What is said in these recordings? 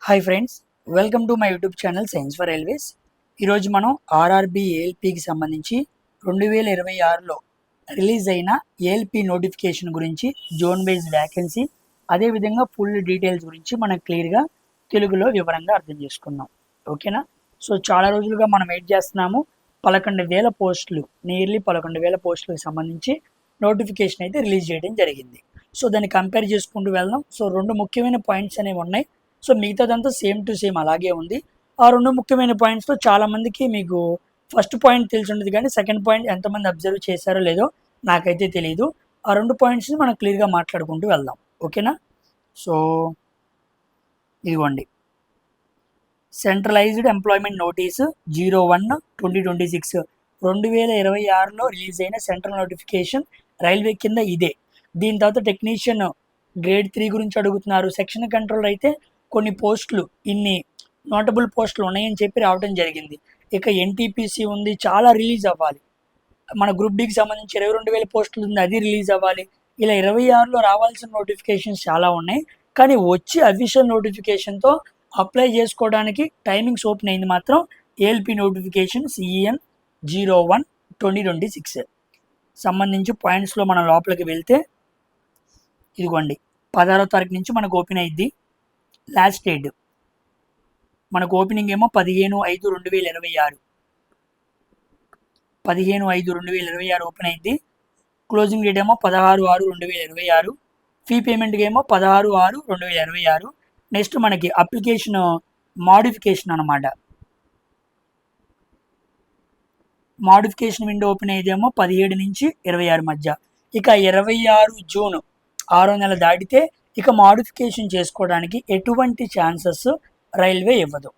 Hi friends, welcome to my YouTube channel science for railways. ఈరోజు మనం RRB ఏఎల్పికి సంబంధించి 2026లో release అయిన ఏఎల్పి నోటిఫికేషన్ గురించి, జోన్ బేస్డ్ వ్యాకెన్సీ, అదేవిధంగా ఫుల్ డీటెయిల్స్ గురించి మనం క్లియర్గా తెలుగులో వివరంగా అర్థం చేసుకున్నాం. ఓకేనా? సో చాలా రోజులుగా మనం వెయిట్ చేస్తున్నాము. 11,000 పోస్టులు, నియర్లీ 11,000 పోస్టులకు సంబంధించి నోటిఫికేషన్ అయితే రిలీజ్ చేయడం జరిగింది. సో దాన్ని కంపేర్ చేసుకుంటూ వెళ్దాం. సో రెండు ముఖ్యమైన పాయింట్స్ అనేవి ఉన్నాయి. సో మిగతాదంతా సేమ్ టు సేమ్ అలాగే ఉంది. ఆ రెండు ముఖ్యమైన పాయింట్స్తో చాలామందికి మీకు ఫస్ట్ పాయింట్ తెలిసి ఉండదు, కానీ సెకండ్ పాయింట్ ఎంతమంది అబ్జర్వ్ చేశారో లేదో నాకైతే తెలియదు. ఆ రెండు పాయింట్స్ని మనం క్లియర్గా మాట్లాడుకుంటూ వెళ్దాం. ఓకేనా? సో ఇదిగోండి, సెంట్రలైజ్డ్ ఎంప్లాయ్మెంట్ నోటీసు 01/2026 2026లో రిలీజ్ అయిన సెంట్రల్ నోటిఫికేషన్ రైల్వే కింద ఇదే. దీని తర్వాత టెక్నీషియన్ గ్రేడ్ 3 గురించి అడుగుతున్నారు. సెక్షన్ కంట్రోలర్ అయితే కొన్ని పోస్టులు, ఇన్ని నోటబుల్ పోస్టులు ఉన్నాయని చెప్పి రావడం జరిగింది. ఇక ఎన్టీపీసీ ఉంది, చాలా రిలీజ్ అవ్వాలి. మన గ్రూప్ డికి సంబంధించి 22,000 పోస్టులు ఉంది, అది రిలీజ్ అవ్వాలి. ఇలా 26లో రావాల్సిన నోటిఫికేషన్స్ చాలా ఉన్నాయి. కానీ వచ్చి అఫీషియల్ నోటిఫికేషన్తో అప్లై చేసుకోవడానికి టైమింగ్స్ ఓపెన్ అయింది మాత్రం ఏఎల్పి నోటిఫికేషన్ CEN 01/2026 సంబంధించి పాయింట్స్లో మనం లోపలికి వెళ్తే ఇదిగోండి, 16వ తారీఖు నుంచి మనకు ఓపెన్ అయ్యిద్ది. లాస్ట్ డేట్ మనకు ఓపెనింగ్ ఏమో 15/5/2026 15/5/2026 ఓపెన్ అయింది. క్లోజింగ్ డేట్ ఏమో 16/6/2026. ఫీ పేమెంట్కి ఏమో 16/6/2026. నెక్స్ట్ మనకి అప్లికేషన్ మాడిఫికేషన్ అనమాట. మాడిఫికేషన్ విండో ఓపెన్ అయ్యేదేమో 17 నుంచి 26 మధ్య. ఇక 26 జూన్ 6వ నెల దాటితే ఇక మాడిఫికేషన్ చేసుకోవడానికి ఎటువంటి ఛాన్సెస్ రైల్వే ఇవ్వదు,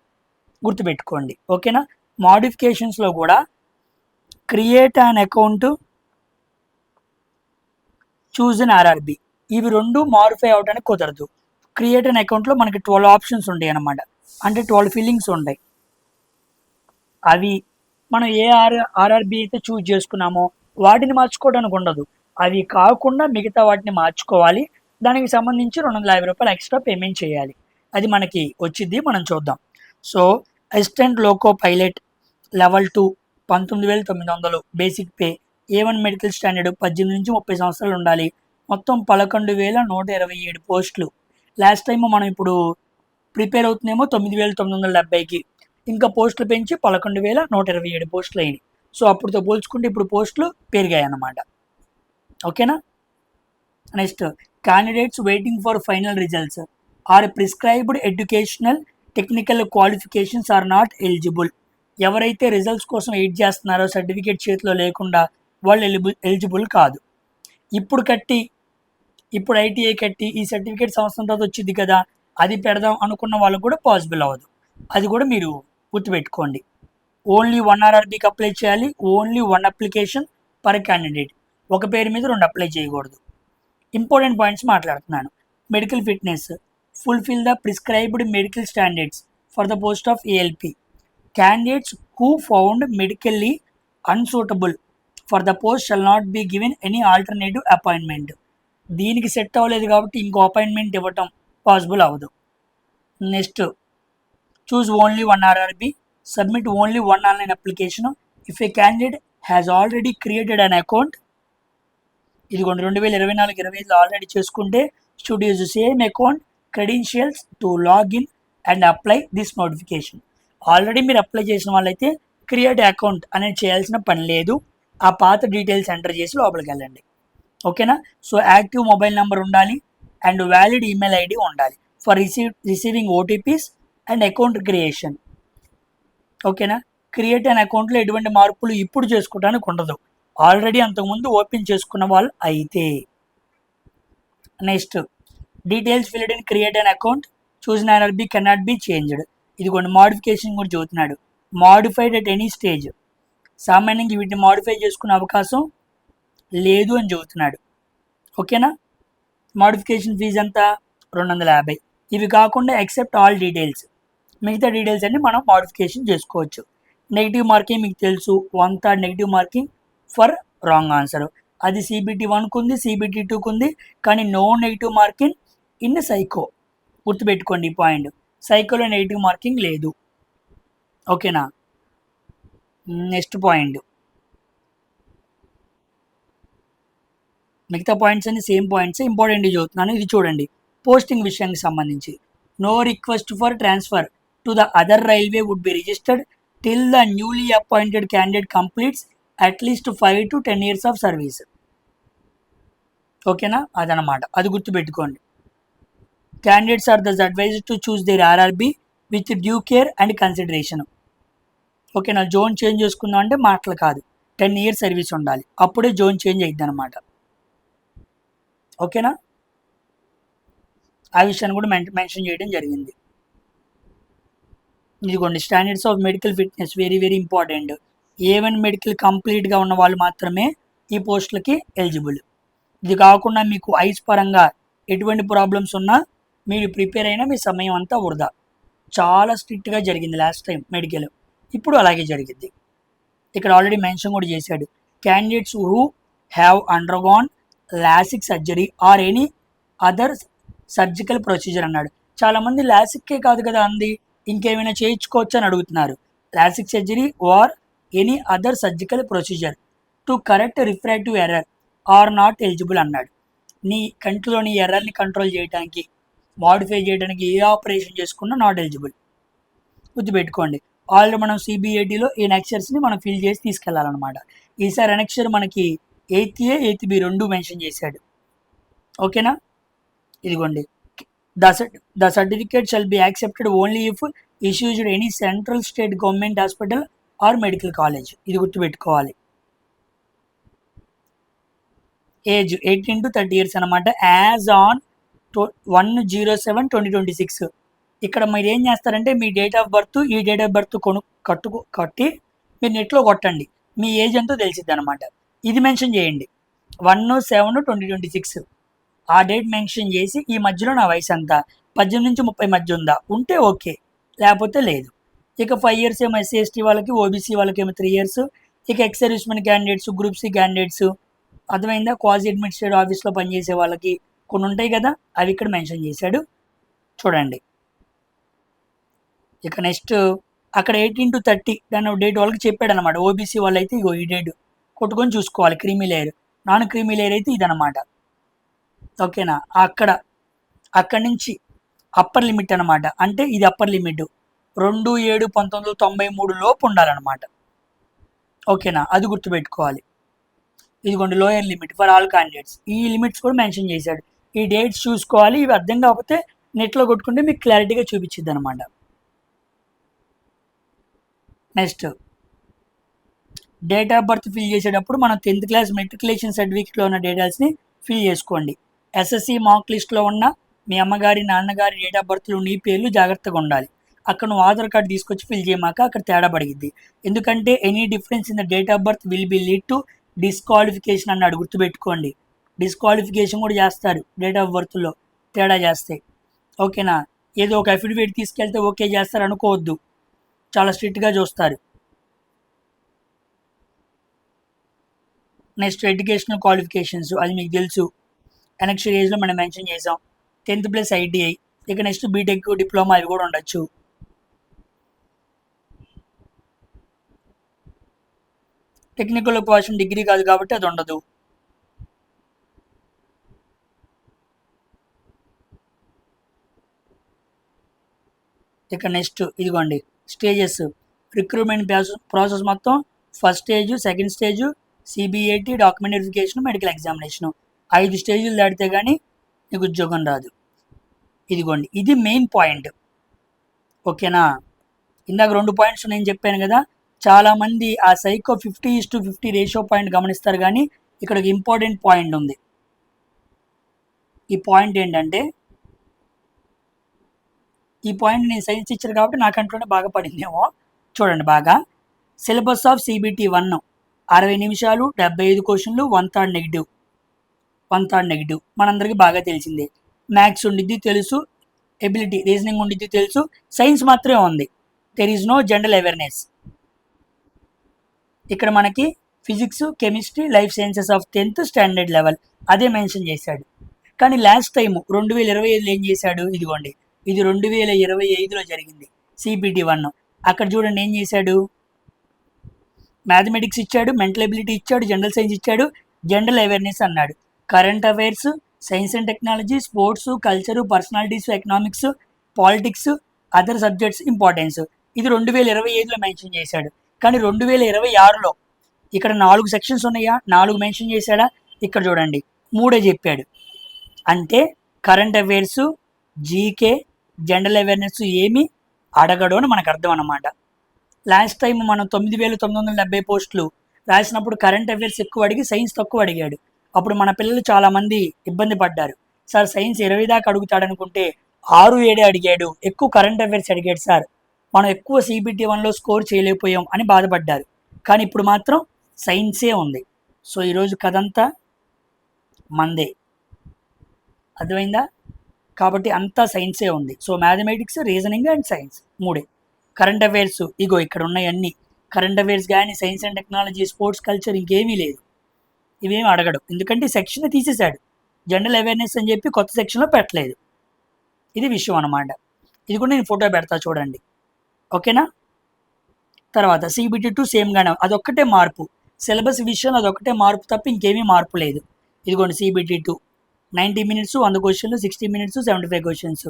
గుర్తుపెట్టుకోండి. ఓకేనా? మాడిఫికేషన్స్లో కూడా create an account, choose an RRB, ఇవి రెండు మాడిఫై అవడానికి కుదరదు. క్రియేట్ అన్ అకౌంట్లో మనకి 12 ఆప్షన్స్ ఉంటాయి అన్నమాట. అంటే 12 ఫిల్లింగ్స్ ఉంటాయి. అవి మనం ఏ ఆర్ఆర్బి అయితే చూజ్ చేసుకున్నామో వాటిని మార్చుకోవడానికి ఉండదు. అవి కాకుండా మిగతా వాటిని మార్చుకోవాలి. దానికి సంబంధించి 250 రూపాయలు ఎక్స్ట్రా పేమెంట్ చేయాలి. అది మనకి వచ్చింది, మనం చూద్దాం. So assistant loco pilot level 2 19,900 basic pay. A1 medical standard 18 నుంచి 30 సంవత్సరాలు ఉండాలి. మొత్తం 11,127 పోస్టులు. లాస్ట్ టైం మనం ఇప్పుడు ప్రిపేర్ అవుతుందేమో 9,970కి, ఇంకా పోస్టులు పెంచి 11,127 పోస్టులు అయినాయి. సో అప్పుడుతో పోల్చుకుంటే ఇప్పుడు పోస్టులు పెరిగాయి అన్నమాట. ఓకేనా? Next, candidates waiting for final results are prescribed educational technical qualifications are not eligible. ఎవరైతే రిజల్ట్స్ కోసం వెయిట్ చేస్తున్నారో సర్టిఫికేట్ చేతిలో లేకుండా వాళ్ళు ఎలిజిబుల్ కాదు. ఇప్పుడు ఐటీఐ కట్టి ఈ సర్టిఫికేట్ సంవత్సరం తర్వాత వచ్చింది కదా, అది పెడదాం అనుకున్న వాళ్ళకు కూడా పాసిబుల్ అవ్వదు. అది కూడా మీరు గుర్తుపెట్టుకోండి. ఓన్లీ 1 ఆర్ఆర్బికి అప్లై చేయాలి. Only 1 application per candidate. ఒక పేరు మీద 2 అప్లై చేయకూడదు. ఇంపార్టెంట్ పాయింట్స్ మాట్లాడుతున్నాను. Medical fitness, fulfil the prescribed medical standards for the post of ALP. Candidates who found medically unsuitable for the post shall not be given any alternative appointment. దీనికి set అవ్వలేదు కాబట్టి ఇంకో appointment ఇవ్వటం possible అవ్వదు. Next, choose only 1 RRB, submit only 1 online application if A candidate has already created an account. ఇదిగోండి, 2024-25లో already చేసుకుంటే should use same account credentials to login and apply this notification. Already మీరు apply చేసిన వాళ్ళైతే create account అనేది చేయాల్సిన పని లేదు. ఆ పాత డీటెయిల్స్ ఎంటర్ చేసి లోపలికి వెళ్ళండి. ఓకేనా? సో యాక్టివ్ మొబైల్ నెంబర్ ఉండాలి అండ్ వ్యాలిడ్ ఈమెయిల్ ఐడి ఉండాలి for receiving OTPs and account creation. ఓకేనా? క్రియేట్ అన్ అకౌంట్లో ఎటువంటి మార్పులు ఇప్పుడు చేసుకోవడానికి ఉండదు, ఆల్రెడీ అంతకుముందు ఓపెన్ చేసుకున్న వాళ్ళు అయితే. Next, details filled in create an account, చూసిన ఆర్ఆర్బి కెనాట్ బి చేంజ్డ్. ఇదిగోండి, మాడిఫికేషన్ కూడా చెబుతున్నాడు. Modified at any stage. సామాన్యంగా వీటిని మాడిఫై చేసుకునే అవకాశం లేదు అని చెబుతున్నాడు. ఓకేనా? మాడిఫికేషన్ ఫీజు ఎంత? 250. ఇవి కాకుండా ఎక్సెప్ట్ ఆల్ డీటెయిల్స్, మిగతా డీటెయిల్స్ అన్ని మనం మాడిఫికేషన్ చేసుకోవచ్చు. నెగిటివ్ మార్కింగ్ మీకు తెలుసు, 1/3 negative marking for wrong answer. అది CBT 1కు ఉంది, CBT 2కు ఉంది, కానీ no negative marking in psycho. గుర్తుపెట్టుకోండి ఈ పాయింట్. సైకోలో నెగిటివ్ మార్కింగ్ లేదు. ఓకేనా. నెక్స్ట్ పాయింట్, మిగతా పాయింట్స్ అన్ని సేమ్ పాయింట్స్, ఇంపార్టెంట్ చదువుతున్నాను. ఇది చూడండి, పోస్టింగ్ విషయానికి సంబంధించి. No request for transfer to the other railway would be registered till the newly appointed candidate completes at least 5 to 10 years of service. ఓకేనా, అదనమాట, అది గుర్తుపెట్టుకోండి. Candidates are thus advised to choose their RRB with due care and consideration. ఓకేనా, zone change చేసుకుందాం అంటే మాటలు కాదు, 10 years service ఉండాలి, అప్పుడే జోన్ చేంజ్ అయ్యిద్ది అనమాట. ఓకేనా, ఆ విషయాన్ని కూడా మెన్షన్ చేయడం జరిగింది. ఇదిగోండి, standards of medical fitness very very important. A1 medical కంప్లీట్గా ఉన్న వాళ్ళు మాత్రమే ఈ పోస్టులకి ఎలిజిబుల్. ఇది కాకుండా మీకు ఐస్ పరంగా ఎటువంటి ప్రాబ్లమ్స్ ఉన్నా మీరు ప్రిపేర్ అయినా మీ సమయం అంతా వృధా. చాలా స్ట్రిక్ట్గా జరిగింది లాస్ట్ టైం మెడికల్, ఇప్పుడు అలాగే జరిగింది. ఇక్కడ ఆల్రెడీ మెన్షన్ కూడా చేశాడు, candidates who have undergone LASIK surgery or any other surgical procedure అన్నాడు. చాలామంది లాసిక్కే కాదు కదా అంది, ఇంకేమైనా చేయించుకోవచ్చు అని అడుగుతున్నారు. LASIK surgery or any other surgical procedure to correct refractive error or not eligible అన్నాడు. నీ కంటిలోని ఎర్రర్ని కంట్రోల్ చేయడానికి, మాడిఫై చేయడానికి ఏ ఆపరేషన్ చేసుకున్నా నాట్ ఎలిజిబుల్. గుర్తుపెట్టుకోండి, ఆల్రెడీ మనం సిబిఐటిలో ఈ నెక్చర్స్ని మనం ఫిల్ చేసి తీసుకెళ్లాలన్నమాట. ఈసారి అనెక్చర్ మనకి 8th A 8th B 2 mention చేశాడు. ఓకేనా, ఇదిగోండి, the certificate shall be accepted only if issued any central state government hospital or medical college. ఇది గుర్తుపెట్టుకోవాలి. ఏజ్ 18 to 30 years అనమాట, యాజ్ ఆన్ 1/07/2026. ఇక్కడ మీరు ఏం చేస్తారంటే మీ డేట్ ఆఫ్ బర్త్, ఈ డేట్ ఆఫ్ బర్త్ కట్టి మీరు నెట్లో కొట్టండి, మీ ఏజ్ ఎంతో తెలిసిద్ది అనమాట. ఇది మెన్షన్ చేయండి, 1/7/2026 ఆ డేట్ మెన్షన్ చేసి ఈ మధ్యలో నా వయసు అంతా 18 నుంచి 30 మధ్య ఉందా ఉంటే ఓకే, లేకపోతే లేదు. ఇక 5 years ఏమో SC ST వాళ్ళకి, ఓబీసీ వాళ్ళకి ఏమో 3 years. ఇక ex servicemen candidates, group C candidates, అర్థమైందా, క్వాజీ అడ్మినిస్ట్రేటివ్ ఆఫీస్లో పనిచేసే వాళ్ళకి కొన్ని ఉంటాయి కదా, అవి ఇక్కడ మెన్షన్ చేశాడు చూడండి. ఇక నెక్స్ట్ అక్కడ 18 to 30 దాని డేట్ వాళ్ళకి చెప్పాడు అనమాట. ఓబీసీ వాళ్ళు అయితే ఇగో ఈ డేట్ కొట్టుకొని చూసుకోవాలి. Creamy layer, non creamy layer అయితే ఇదనమాట. ఓకేనా, అక్కడి నుంచి అప్పర్ లిమిట్ అనమాట, అంటే ఇది అప్పర్ లిమిట్ 2/7/1993 లోపు ఉండాలన్నమాట. ఓకేనా, అది గుర్తుపెట్టుకోవాలి. ఇదిగోండి lower limit for all candidates, ఈ లిమిట్స్ కూడా మెన్షన్ చేశాడు. ఈ డేట్స్ చూసుకోవాలి, ఇవి అర్థం కాకపోతే నెట్లో కొట్టుకుంటే మీకు క్లారిటీగా చూపించిద్ది అనమాట. Next date of birth fill చేసేటప్పుడు మనం 10th class మెట్రికులేషన్ సర్టిఫికేట్లో ఉన్న డీటెయిల్స్ని ఫిల్ చేసుకోండి. SSC మార్క్ లిస్ట్లో ఉన్న మీ అమ్మగారి, నాన్నగారి డేట్ ఆఫ్ బర్త్లు నీ పేర్లు జాగ్రత్తగా ఉండాలి. అక్కడ నువ్వు ఆధార్ కార్డు తీసుకొచ్చి ఫిల్ చేయమాక అక్కడ తేడా పడిగిద్ది. ఎందుకంటే any difference in the date of birth will be lead to disqualification అన్నాడు, గుర్తుపెట్టుకోండి. డిస్క్వాలిఫికేషన్ కూడా చేస్తారు డేట్ ఆఫ్ బర్త్లో తేడా చేస్తే. ఓకేనా, ఏదో ఒక అఫిడవిట్ తీసుకెళ్తే ఓకే చేస్తారు అనుకోవద్దు, చాలా స్ట్రిక్ట్గా చూస్తారు. నెక్స్ట్ ఎడ్యుకేషనల్ క్వాలిఫికేషన్స్, అది మీకు తెలుసు, ఎనెక్షన్ ఏజ్లో మనం మెన్షన్ చేసాం, 10th plus ITI. ఇక నెక్స్ట్ బీటెక్, డిప్లొమా అవి కూడా ఉండొచ్చు. టెక్నికల్ క్వాలిఫికేషన్ డిగ్రీ కాదు కాబట్టి అది ఉండదు. ఇక నెక్స్ట్ ఇదిగోండి స్టేజెస్, రిక్రూట్మెంట్ ప్రాసెస్ మొత్తం first stage, second stage, CBIT, document verification, medical examination, 5 స్టేజ్లు దాటితే కానీ నీకు ఉద్యోగం రాదు. ఇదిగోండి ఇది మెయిన్ పాయింట్. ఓకేనా, ఇందాక 2 పాయింట్స్ నేను చెప్పాను కదా, చాలామంది ఆ సైకో 50:50 రేషియో పాయింట్ గమనిస్తారు, కానీ ఇక్కడ ఒక ఇంపార్టెంట్ పాయింట్ ఉంది. ఈ పాయింట్ ఏంటంటే, ఈ పాయింట్ నేను సైన్స్ టీచర్ కాబట్టి నా కంట్లోనే బాగా పడిందేమో చూడండి బాగా. సిలబస్ ఆఫ్ CBT 1 60 నిమిషాలు, 75 క్వశ్చన్లు, 1/3 నెగిటివ్ మనందరికీ బాగా తెలిసిందే. మ్యాథ్స్ ఉండిద్ది తెలుసు, ఎబిలిటీ రీజనింగ్ ఉండిద్ది తెలుసు, సైన్స్ మాత్రమే ఉంది, there is no general awareness. ఇక్కడ మనకి physics, chemistry, life sciences of 10th standard level అదే మెన్షన్ చేశాడు. కానీ లాస్ట్ టైం 2025లో ఏం చేశాడు, ఇదిగోండి ఇది 2025లో జరిగింది CPT-1. అక్కడ చూడండి ఏం చేశాడు, మ్యాథమెటిక్స్ ఇచ్చాడు, మెంటల్ ఎబిలిటీ ఇచ్చాడు, జనరల్ సైన్స్ ఇచ్చాడు, జనరల్ అవేర్నెస్ అన్నాడు, current affairs, science and technology, sports, culture, personalities, economics, politics, other subjects importance. ఇది 2025లో మెన్షన్ చేశాడు. కానీ 2026లో ఇక్కడ 4 సెక్షన్స్ ఉన్నాయా, 4 మెన్షన్ చేశాడా, ఇక్కడ చూడండి 3 చెప్పాడు. అంటే current affairs, GK, general awareness ఏమి అడగడు అని మనకు అర్థం అన్నమాట. లాస్ట్ టైం మనం 9,970 పోస్టులు రాసినప్పుడు కరెంట్ అఫైర్స్ ఎక్కువ అడిగి సైన్స్ తక్కువ అడిగాడు. అప్పుడు మన పిల్లలు చాలామంది ఇబ్బంది పడ్డారు. సార్ సైన్స్ 20 దాకా అడుగుతాడు అనుకుంటే 6-7 అడిగాడు, ఎక్కువ కరెంట్ అఫైర్స్ అడిగాడు సార్, మనం ఎక్కువ CPT-1లో స్కోర్ చేయలేకపోయాం అని బాధపడ్డారు. కానీ ఇప్పుడు మాత్రం సైన్సే ఉంది. సో ఈరోజు కథంతా మందే, అర్థమైందా? కాబట్టి అంతా సైన్సే ఉంది. So mathematics, reasoning and science 3. Current affairs ఇగో ఇక్కడ ఉన్నాయన్నీ. కరెంట్ అఫైర్స్ కానీ science and technology, sports, culture ఇంకేమీ లేదు. ఇవేమి అడగడు, ఎందుకంటే సెక్షన్ తీసేశాడు. జనరల్ అవేర్నెస్ అని చెప్పి కొత్త సెక్షన్లో పెట్టలేదు. ఇది విషయం అన్నమాట. ఇది కూడా నేను ఫోటో పెడతా చూడండి, ఓకేనా? తర్వాత CPT-2 సేమ్గానే, అదొక్కటే మార్పు. సిలబస్ విషయంలో అదొక్కటే మార్పు తప్ప ఇంకేమీ మార్పు లేదు. ఇదిగోండి CPT-2 90 minutes 100 క్వశ్చన్లు, 60 minutes 75 questions,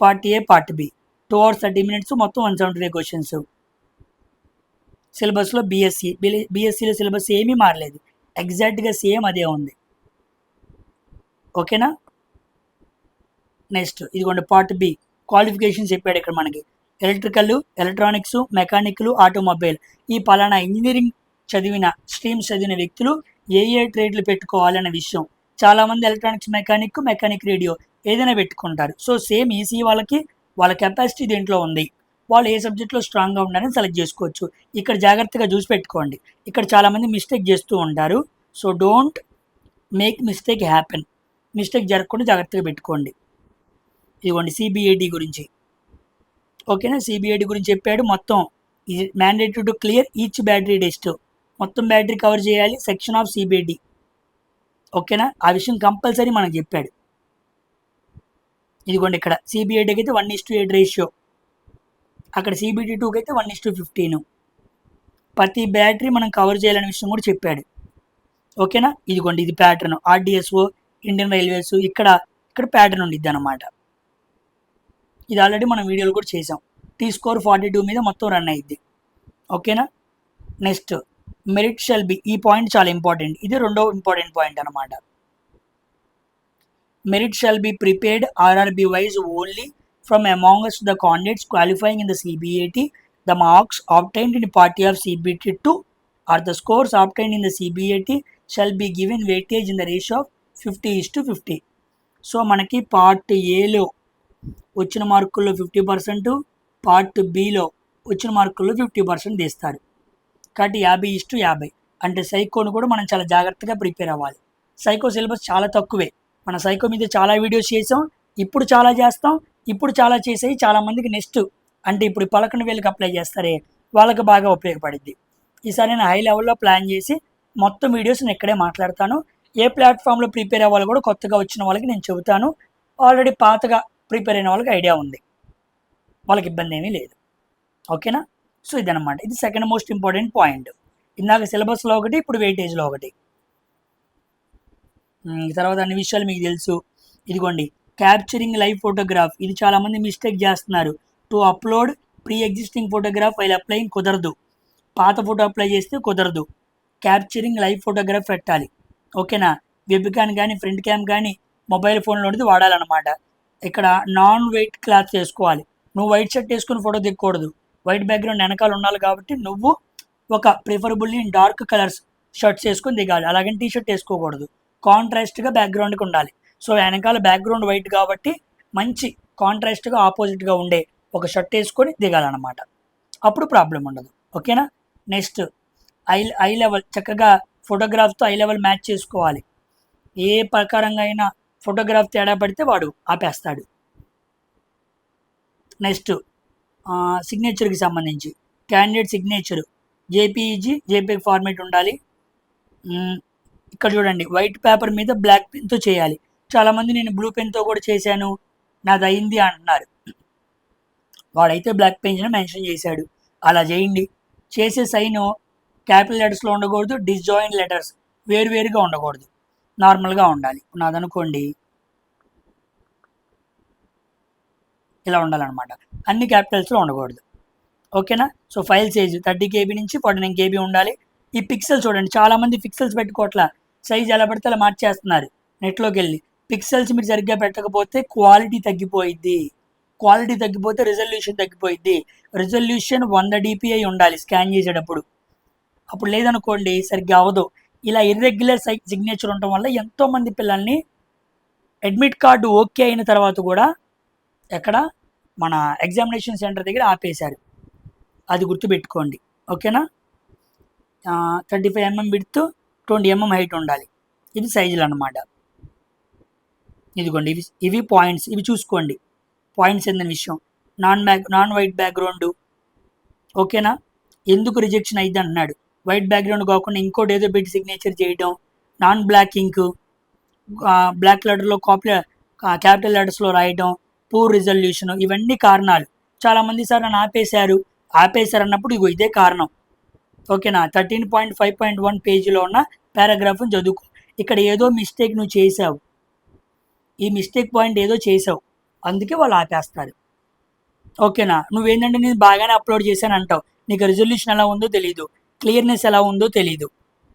part A part B 2 hours 30 minutes మొత్తం 175 క్వశ్చన్స్. సిలబస్లో బీఎస్సీలో సిలబస్ ఏమీ మారలేదు, ఎగ్జాక్ట్గా సేమ్ అదే ఉంది, ఓకేనా? నెక్స్ట్ ఇదిగోండి పార్ట్ బి క్వాలిఫికేషన్స్ చెప్పాడు ఇక్కడ మనకి. ఎలక్ట్రికల్, ఎలక్ట్రానిక్స్, మెకానికల్, ఆటోమొబైల్, ఈ పలానా ఇంజనీరింగ్ చదివిన స్ట్రీమ్స్ చదివిన వ్యక్తులు ఏ ట్రేడ్లు పెట్టుకోవాలి అనే విషయం. చాలామంది ఎలక్ట్రానిక్స్, మెకానిక్ రేడియో ఏదైనా పెట్టుకుంటారు. సో సేమ్ ఈసీ వాళ్ళకి వాళ్ళ కెపాసిటీ దీంట్లో ఉంది, వాళ్ళు ఏ సబ్జెక్ట్లో స్ట్రాంగ్గా ఉండాలని సెలెక్ట్ చేసుకోవచ్చు. ఇక్కడ జాగ్రత్తగా చూసి పెట్టుకోండి, ఇక్కడ చాలామంది మిస్టేక్ చేస్తూ ఉంటారు. So don't make mistake happen, mistake జరగకుండా జాగ్రత్తగా పెట్టుకోండి. ఇదిగోండి CBAD గురించి, ఓకేనా? CBAD గురించి చెప్పాడు. మొత్తం ఇది mandatory to clear each battery test, మొత్తం బ్యాటరీ కవర్ చేయాలి, సెక్షన్ ఆఫ్ CBAD, ఓకేనా? ఆ విషయం కంపల్సరీ మనకు చెప్పాడు. ఇదిగోండి ఇక్కడ CBADకి అయితే 1:8 రేషియో, అక్కడ CBT-2కి అయితే 1:15. ప్రతి బ్యాటరీ మనం కవర్ చేయాలనే విషయం కూడా చెప్పాడు, ఓకేనా? ఇదిగోండి ఇది ప్యాటర్న్, RDSO, ఇండియన్ రైల్వేస్, ఇక్కడ ప్యాటర్న్ ఉండిద్ది అనమాట. ఇది ఆల్రెడీ మనం వీడియోలు కూడా చేసాం. T-score 42 మీద మొత్తం రన్ అయ్యిద్ది, ఓకేనా? నెక్స్ట్ మెరిట్ షెల్ బి, ఈ పాయింట్ చాలా ఇంపార్టెంట్, ఇది రెండో ఇంపార్టెంట్ పాయింట్ అనమాట. Merit shall be prepared RRB wise only from amongst the candidates qualifying in the CBAT. The marks obtained in part A of CBT-2 or the scores obtained in the CBAT shall be given weightage in the ratio of 50:50. So మనకి part ఏలో వచ్చిన మార్కుల్లో 50%, part below వచ్చిన మార్కుల్లో 50% తీస్తారు. కాబట్టి 50:50. అంటే సైకోను కూడా మనం చాలా జాగ్రత్తగా ప్రిపేర్ అవ్వాలి. సైకో సిలబస్ చాలా తక్కువే, మన సైకో మీద చాలా వీడియోస్ చేసాం, ఇప్పుడు చాలా చేస్తాం, ఇప్పుడు చాలా చేసేవి చాలామందికి నెక్స్ట్ అంటే ఇప్పుడు 11,000కి అప్లై చేస్తారే వాళ్ళకి బాగా ఉపయోగపడుద్ది. ఈసారి నేను హై లెవెల్లో ప్లాన్ చేసి మొత్తం వీడియోస్ నేను ఇక్కడే మాట్లాడతాను. ఏ ప్లాట్ఫామ్లో ప్రిపేర్ అవ్వాలి కూడా కొత్తగా వచ్చిన వాళ్ళకి నేను చెబుతాను. ఆల్రెడీ పాతగా ప్రిపేర్ అయిన వాళ్ళకి ఐడియా ఉంది, వాళ్ళకి ఇబ్బంది ఏమీ లేదు, ఓకేనా? సో ఇదనమాట, ఇది సెకండ్ మోస్ట్ ఇంపార్టెంట్ పాయింట్. ఇందాక సిలబస్లో ఒకటి, ఇప్పుడు వెయిటేజ్లో ఒకటి. తర్వాత అన్ని విషయాలు మీకు తెలుసు. ఇదిగోండి క్యాప్చరింగ్ లైవ్ ఫోటోగ్రాఫ్, ఇది చాలామంది మిస్టేక్ చేస్తున్నారు. To upload pre existing photograph while applying కుదరదు, పాత ఫోటో అప్లై చేస్తే కుదరదు. క్యాప్చరింగ్ లైవ్ ఫోటోగ్రాఫ్ పెట్టాలి, ఓకేనా? వెబ్ క్యామ్ కానీ ఫ్రంట్ క్యామ్ కానీ మొబైల్ ఫోన్లోనిది వాడాలన్నమాట. ఇక్కడ నాన్ వైట్ క్లాత్ వేసుకోవాలి, నువ్వు వైట్ షర్ట్ వేసుకుని ఫోటో దిగకూడదు, వైట్ బ్యాక్గ్రౌండ్ వెనకాల ఉండాలి. కాబట్టి నువ్వు ఒక ప్రిఫరబుల్లీ డార్క్ కలర్స్ షర్ట్స్ వేసుకొని దిగాలి, అలాగని టీషర్ట్ వేసుకోకూడదు. కాంట్రాస్ట్గా బ్యాక్గ్రౌండ్కి ఉండాలి. సో వెనకాల బ్యాక్గ్రౌండ్ వైట్ కాబట్టి మంచి కాంట్రాస్ట్గా ఆపోజిట్గా ఉండే ఒక షర్ట్ వేసుకొని దిగాలన్నమాట, అప్పుడు ప్రాబ్లం ఉండదు, ఓకేనా? నెక్స్ట్ ఐ లెవెల్, చక్కగా ఫోటోగ్రాఫ్తో ఐ లెవెల్ మ్యాచ్ చేసుకోవాలి. ఏ ప్రకారంగా అయినా ఫోటోగ్రాఫ్ తేడా పడితే వాడు ఆపేస్తాడు. నెక్స్ట్ సిగ్నేచర్కి సంబంధించి క్యాండిడేట్ సిగ్నేచర్ JPEG ఫార్మేట్ ఉండాలి. ఇక్కడ చూడండి వైట్ పేపర్ మీద బ్లాక్ పెన్తో చేయాలి. చాలామంది నేను బ్లూ పెన్తో కూడా చేశాను, నాది అయింది అంటున్నారు. వాడైతే బ్లాక్ పేజ్ని మెన్షన్ చేశాడు. అలా చేయండి. చేసే సైన్ క్యాపిటల్ లెటర్స్లో ఉండకూడదు, డిస్జాయింట్ లెటర్స్ వేరువేరుగా ఉండకూడదు, నార్మల్గా ఉండాలి. నాదనుకోండి ఇలా ఉండాలన్నమాట, అన్ని క్యాపిటల్స్లో ఉండకూడదు. ఓకేనా. సో ఫైల్ సైజ్ 30 KB నుంచి 49 KB ఉండాలి. ఈ పిక్సెల్ చూడండి, చాలామంది పిక్సెల్స్ పెట్టుకోవట్లా, సైజ్ ఎలా పడితే అలా మార్చేస్తున్నారు. నెట్లోకి వెళ్ళి పిక్సెల్స్ మీరు సరిగ్గా పెట్టకపోతే క్వాలిటీ తగ్గిపోయిద్ది. క్వాలిటీ తగ్గిపోతే రిజల్యూషన్ తగ్గిపోయిద్ది. రిజల్యూషన్ 100 DPI ఉండాలి స్కాన్ చేసేటప్పుడు. అప్పుడు లేదనుకోండి సరిగ్గా అవ్వదు. ఇలా ఇర్రెగ్యులర్ సిగ్నేచర్ ఉండటం వల్ల ఎంతోమంది పిల్లల్ని అడ్మిట్ కార్డు ఓకే అయిన తర్వాత కూడా ఎక్కడ మన ఎగ్జామినేషన్ సెంటర్ దగ్గర ఆపేశారు. అది గుర్తుపెట్టుకోండి. ఓకేనా. 35 mm విడ్త్, 20 mm హైట్ ఉండాలి. ఇది సైజులు అనమాట. ఇదిగోండి ఇవి పాయింట్స్, ఇవి చూసుకోండి. పాయింట్స్ ఏందని విషయం, నాన్ వైట్ బ్యాక్గ్రౌండ్. ఓకేనా. ఎందుకు రిజెక్షన్ అయింది అంటున్నాడు. వైట్ బ్యాక్గ్రౌండ్ కాకుండా ఇంకోటి ఏదో పెట్టి సిగ్నేచర్ చేయడం, నాన్ బ్లాక్ ఇంక్, బ్లాక్ లెటర్లో క్యాపిటల్ లెటర్స్లో రాయడం, పూర్ రిజల్యూషన్, ఇవన్నీ కారణాలు. చాలామంది సార్ నన్ను ఆపేశారు అన్నప్పుడు ఇగో ఇదే కారణం. ఓకేనా. 13.5.1 పేజీలో ఉన్న పారాగ్రాఫ్ని చదువుకో. ఇక్కడ ఏదో మిస్టేక్ నువ్వు చేసావు, ఈ మిస్టేక్ పాయింట్ ఏదో చేసావు, అందుకే వాళ్ళు ఆపేస్తారు. ఓకేనా. నువ్వేంటంటే నేను బాగానే అప్లోడ్ చేశాను అంటావు, నీకు రిజల్యూషన్ ఎలా ఉందో తెలీదు, క్లియర్నెస్ ఎలా ఉందో తెలీదు,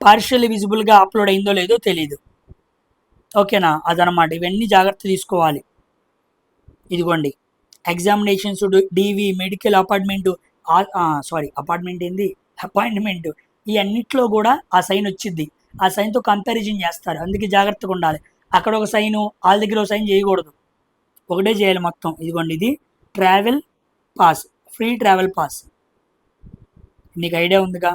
పార్షియల్ విజిబుల్గా అప్లోడ్ అయిందో లేదో తెలీదు. ఓకేనా. అదనమాట, ఇవన్నీ జాగ్రత్త తీసుకోవాలి. ఇదిగోండి ఎగ్జామినేషన్స్, డీవీ, మెడికల్ అపాయింట్మెంట్ ఈ అన్నిట్లో కూడా ఆ సైన్ వచ్చింది. ఆ సైన్తో కంపారిజన్ చేస్తారు, అందుకే జాగ్రత్తగా ఉండాలి. అక్కడ ఒక సైను, వాళ్ళ దగ్గర ఒక సైన్ చేయకూడదు, ఒకటే చేయాలి మొత్తం. ఇదిగోండి ఇది travel pass, free travel pass, మీకు ఐడియా ఉందిగా.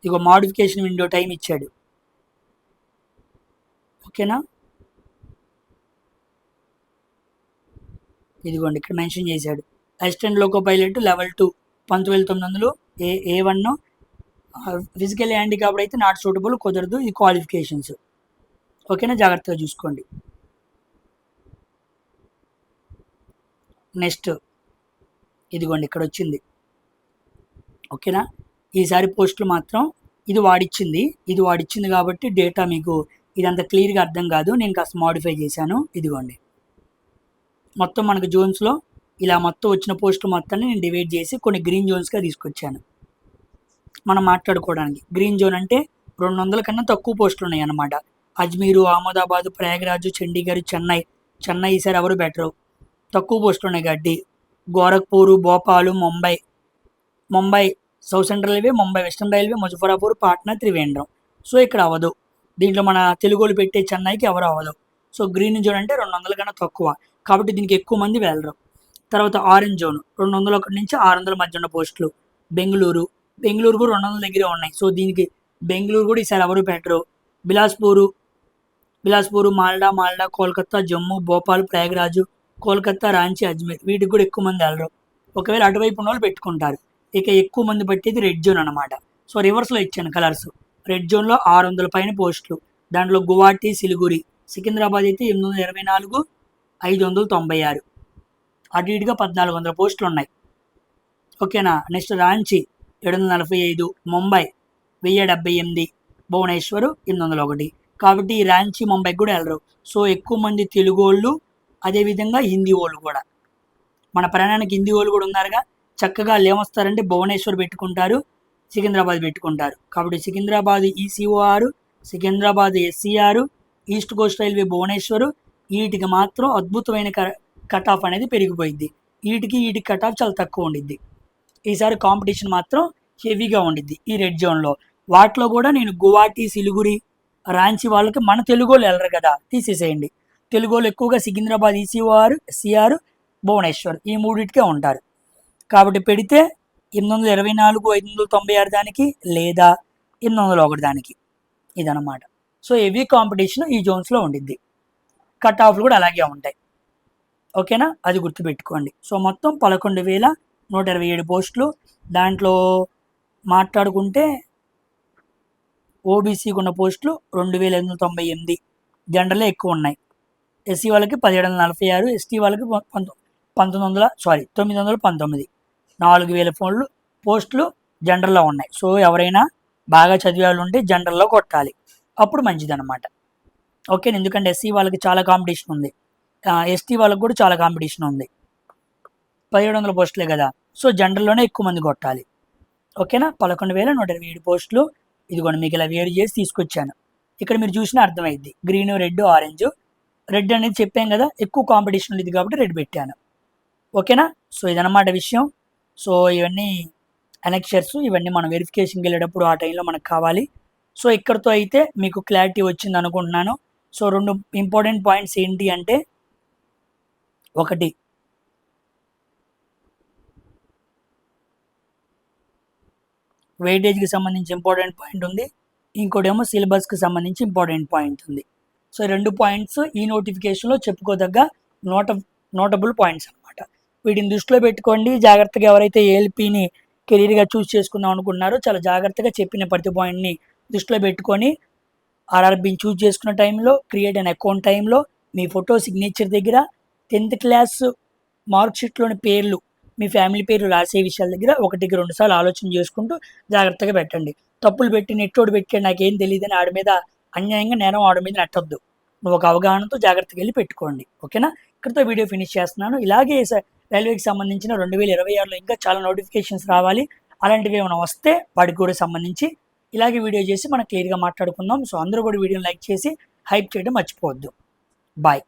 ఇగో మాడిఫికేషన్ విండో టైం ఇచ్చాడు. ఓకేనా. ఇదిగోండి ఇక్కడ మెన్షన్ చేశాడు. Assistant loco pilot level 2 19,900 A1. Physical handicapped అయితే నాట్ సూటబుల్, కుదరదు. ఈ క్వాలిఫికేషన్స్. ఓకేనా, జాగ్రత్తగా చూసుకోండి. నెక్స్ట్ ఇదిగోండి ఇక్కడ వచ్చింది. ఓకేనా. ఈసారి పోస్టులు మాత్రం ఇది వాడిచ్చింది కాబట్టి డేటా మీకు ఇదంతా క్లియర్గా అర్థం కాదు, నేను కాస్త మాడిఫై చేశాను. ఇదిగోండి మొత్తం మనకు జోన్స్లో ఇలా మొత్తం వచ్చిన పోస్టులు మొత్తాన్ని నేను డివైడ్ చేసి కొన్ని గ్రీన్ జోన్స్గా తీసుకొచ్చాను మనం మాట్లాడుకోవడానికి. గ్రీన్ జోన్ అంటే 200 కన్నా తక్కువ పోస్టులు ఉన్నాయి అన్నమాట. అజ్మీరు, అహ్మదాబాద్, ప్రయాగ్రాజ్, చండీగఢ్, చెన్నై ఈసారి ఎవరు బెటరు, తక్కువ పోస్టులు ఉన్నాయి కాబట్టి. Gorakhpur, Bhopal, Mumbai south central railway, Mumbai western railway, Muzaffarpur, Patna, Trivandrum. So ఇక్కడ అవ్వదు. దీంట్లో మన తెలుగులు పెట్టే చెన్నైకి ఎవరు అవ్వదు. సో గ్రీన్ జోన్ అంటే 200 కన్నా తక్కువ కాబట్టి దీనికి ఎక్కువ మంది వెళ్ళరు. తర్వాత ఆరెంజ్ జోన్ 201 నుంచి 600 మధ్య ఉన్న పోస్టులు. బెంగళూరు కూడా 200 దగ్గరే ఉన్నాయి. సో దీనికి బెంగళూరు కూడా ఈసారి ఎవరు పెట్టరు. బిలాస్పూర్, మాల్డా, కోల్కతా, జమ్మూ, భోపాల్, ప్రయాగ్రాజ్, కోల్కతా, రాంచీ, అజ్మీర్ వీటికి కూడా ఎక్కువ మంది వెళ్ళరు. ఒకవేళ అటువైపు ఉన్న వాళ్ళు పెట్టుకుంటారు. ఇక ఎక్కువ మంది పట్టేది రెడ్ జోన్ అనమాట. సో రివర్స్లో ఇచ్చాను కలర్స్. రెడ్ జోన్లో 600 పైన పోస్టులు. దాంట్లో గువాహటి, సిలిగురి, సికింద్రాబాద్ అయితే 824, 596, అటు ఇటుగా 1400 పోస్టులు ఉన్నాయి. ఓకేనా. నెక్స్ట్ రాంచీ 745, ముంబై 1078, భువనేశ్వర్ 801. కాబట్టి ఈ రాంచీ, ముంబైకి కూడా వెళ్ళరు. సో ఎక్కువ మంది తెలుగు వాళ్ళు, అదేవిధంగా హిందీ వాళ్ళు కూడా. మన ప్రాణానికి హిందీ వాళ్ళు కూడా ఉన్నారుగా. చక్కగా వాళ్ళు ఏమొస్తారంటే భువనేశ్వర్ పెట్టుకుంటారు, సికింద్రాబాద్ పెట్టుకుంటారు. కాబట్టి Secunderabad ECOR, Secunderabad SCR, east coast railway Bhubaneswar, వీటికి మాత్రం అద్భుతమైన కట్ ఆఫ్ అనేది పెరిగిపోయింది. వీటికి కట్ ఆఫ్ చాలా తక్కువ ఉండిద్ది. ఈసారి కాంపిటీషన్ మాత్రం హెవీగా ఉండిద్ది ఈ రెడ్ జోన్లో. వాటిలో కూడా నేను గువాహటి, సిలిగురి, రాంచీ వాళ్ళకి మన తెలుగు వాళ్ళు వెళ్ళరు కదా, తీసేసేయండి. తెలుగు వాళ్ళు ఎక్కువగా సికింద్రాబాద్ ECOR, SCR, భువనేశ్వర్ ఈ మూడింటికే ఉంటారు. కాబట్టి పెడితే 824, 596 దానికి, లేదా 801 దానికి, ఇదనమాట. సో హెవీ కాంపిటీషన్ ఈ జోన్స్లో ఉండిద్ది. కట్ ఆఫ్లు కూడా అలాగే ఉంటాయి. ఓకేనా, అది గుర్తుపెట్టుకోండి. సో మొత్తం 11,127 పోస్టులు. దాంట్లో మాట్లాడుకుంటే ఓబీసీకి ఉన్న పోస్టులు 2,898, జనరలే ఎక్కువ ఉన్నాయి. ఎస్సీ వాళ్ళకి 1746, ఎస్టీ వాళ్ళకి 919 4000 పోస్టులు జనరల్లో ఉన్నాయి. సో ఎవరైనా బాగా చదివే వాళ్ళు ఉంటే జనరల్లో కొట్టాలి, అప్పుడు మంచిదన్నమాట. ఓకే, ఎందుకంటే ఎస్సీ వాళ్ళకి చాలా కాంపిటీషన్ ఉంది, ఎస్టీ వాళ్ళకి కూడా చాలా కాంపిటీషన్ ఉంది. 1700 పోస్టులే కదా, సో జనరల్లోనే ఎక్కువ మంది కొట్టాలి. ఓకేనా, 11,127 పోస్టులు ఇదిగోండి మీకు ఇలా వేడి చేసి తీసుకొచ్చాను. ఇక్కడ మీరు చూసినా అర్థమైద్ది, గ్రీన్, రెడ్, ఆరెంజ్. రెడ్ అనేది చెప్పాం కదా ఎక్కువ కాంపిటీషన్ ఉంది కాబట్టి రెడ్ పెట్టాను. ఓకేనా, సో ఇదన్నమాట విషయం. సో ఇవన్నీ అనెక్షర్స్, ఇవన్నీ మనం వెరిఫికేషన్కి వెళ్ళేటప్పుడు ఆ టైంలో మనకు కావాలి. సో ఇక్కడతో అయితే మీకు క్లారిటీ వచ్చింది అనుకుంటున్నాను. సో 2 ఇంపార్టెంట్ పాయింట్స్ ఏంటి అంటే, ఒకటి వెయిటేజ్కి సంబంధించి ఇంపార్టెంట్ పాయింట్ ఉంది, ఇంకోటేమో సిలబస్కి సంబంధించి ఇంపార్టెంట్ పాయింట్ ఉంది. సో 2 పాయింట్స్ ఈ నోటిఫికేషన్లో చెప్పుకోదగ్గ నోటబుల్ పాయింట్స్ అనమాట. వీటిని దృష్టిలో పెట్టుకోండి. జాగ్రత్తగా ఎవరైతే ఏఎల్పిని కెరీర్గా చూస్ చేసుకుందాం అనుకుంటున్నారో చాలా జాగ్రత్తగా చెప్పిన ప్రతి పాయింట్ని దృష్టిలో పెట్టుకొని ఆర్ఆర్బిని చూస్ చేసుకున్న టైంలో, క్రియేట్ అయిన అకౌంట్ టైంలో మీ ఫోటో సిగ్నేచర్ దగ్గర 10th క్లాస్ మార్క్ షీట్లోని పేర్లు, మీ ఫ్యామిలీ పేర్లు రాసే విషయాల దగ్గర 1-2 సార్లు ఆలోచన చేసుకుంటూ జాగ్రత్తగా పెట్టండి. తప్పులు పెట్టి నెట్టోడు పెట్టి నాకేం తెలియదని ఆడి మీద అన్యాయంగా నేరం ఆడి మీద నెట్టొద్దు. నువ్వు ఒక అవగాహనతో జాగ్రత్తగా వెళ్ళి పెట్టుకోండి. ఓకేనా, ఇక్కడితో వీడియో ఫినిష్ చేస్తున్నాను. ఇలాగే రైల్వేకి సంబంధించిన 2026లో ఇంకా చాలా నోటిఫికేషన్స్ రావాలి. అలాంటివి ఏమైనా వస్తే వాటికి కూడా సంబంధించి ఇలాగే వీడియో చేసి మనం క్లియర్గా మాట్లాడుకుందాం. సో అందరూ కూడా వీడియోని లైక్ చేసి హైప్ చేయడం మర్చిపోవద్దు. బాయ్.